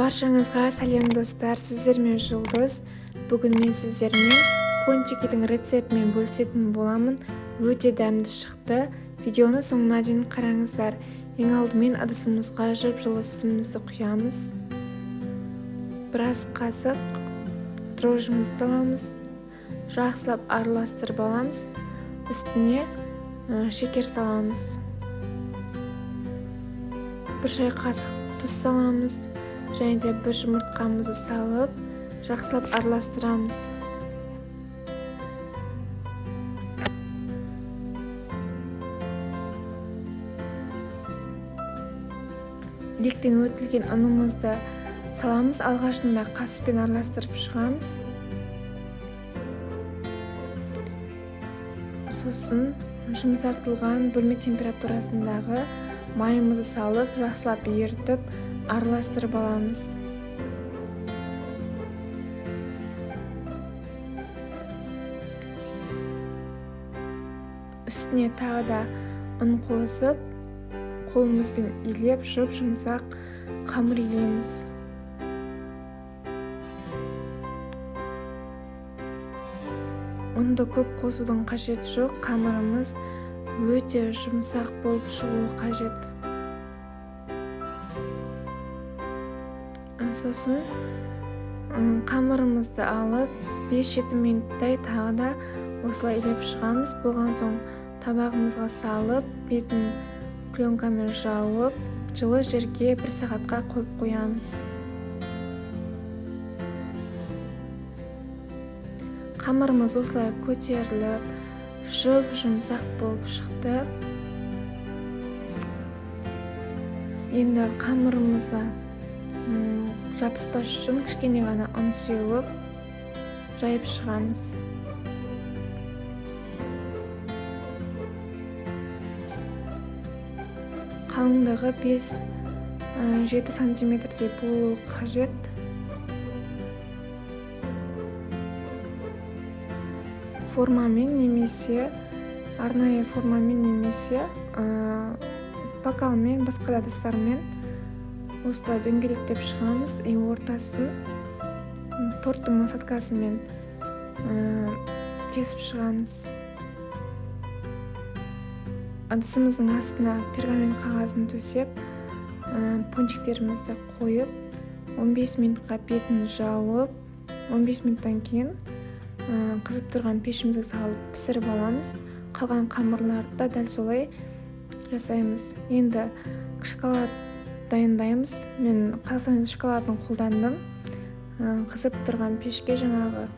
Баршаңызға сәлем достар, сіздермен Жұлдыз. Бүгін мен сіздермен пончикидің рецептімен бөлісетін боламын. Өте дәмді шықты. Видеоны соңына дейін қараңыздар. Ең алдымен ыдысымызға жып-жылы сүтімізді құямыз. Біраз қасық дрожжымызды саламыз. Жақсылап араластырып аламыз. Үстіне шекер саламыз. Бір шай қасық тұз саламыз. Және де бір жұмыртқамызды салып, жақсылап араластырамыз. Електен өтілген ұнымызды саламыз. Алғашында қаспен араластырып шығамыз. Сосын жұмсартылған бөлме температурасындағы майымызды салып, жақсылап ерітіп, араластырып аламыз. Үстіне тағы да ұн қосып, қолымызбен илеп, жұмсақ қамыр илейміз. Ұнды көп қосудың қажет жоқ, қамырымыз өте жұмсақ болып шығуы қажет. Сосын қамырымызды алып 5-7 минуттай тағы да осылай илеп шығамыз. Болған соң табағымызға салып, бетін пленкамен жауып, жылы жерге 1 сағатқа қойып қоямыз. Қамырымыз осылай көтеріліп, жұмсақ болып шықты. Енді қамырымызды жабыспас үшін кішкене ғана ұн сеуіп, жайып шығамыз. Қалыңдығы 5-7 сантиметрдей болуы қажет. Формамен немесе арнайы формамен немесе бокалмен, басқа да ыдыстармен осылай дөңгелектеп шығамыз. Ортасын торттың насадкасымен тесіп шығамыз. Ыдысымыздың астына пергамент қағазын төсеп, пончиктерімізді қойып, 15 минутқа бетін жауып, 15 минуттан кейін қызып тұрған пешімізге салып пісіріп аламыз. Қалған қамырларды да дәл солай жасаймыз. Енді шоколад дайындаймыз. Мен Қазақстан шоколадын қолдандым. Қызып тұрған пешке жаңағы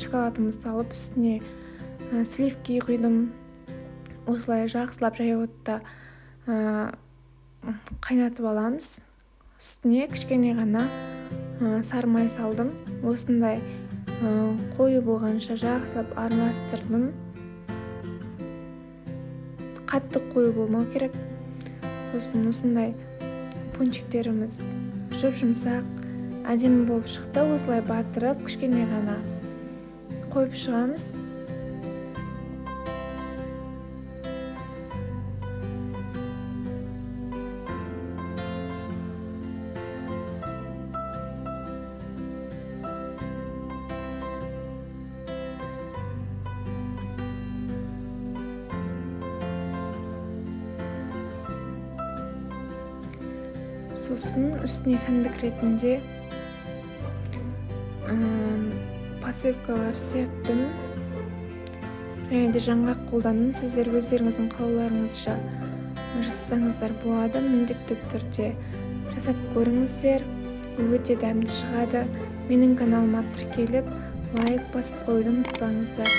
шоколадымызды салып, үстіне сливки құйдым. Осылай жақсылап жай отта қайнатып аламыз. Үстіне кішкене ғана сары май салдым. Осындай қою болғанша жақсылап араластырдым. Қатты қою болмау керек. Сосын осындай пончиктеріміз жұмсақ, әдемі болып шықты. Осылай батырып, кішкене ғана қойып шығамыз. Сосын үстіне сәндік ретінде посыпкалар септім. Және де жаңғақ қолдандым. Сіздер өздеріңіздің қалауларыңызша жасасаңыздар болады. Міндетті түрде жасап көріңіздер. Өте дәмді шығады. Менің каналыма тіркеліп, лайк басып қоюды ұмытпаңыздар.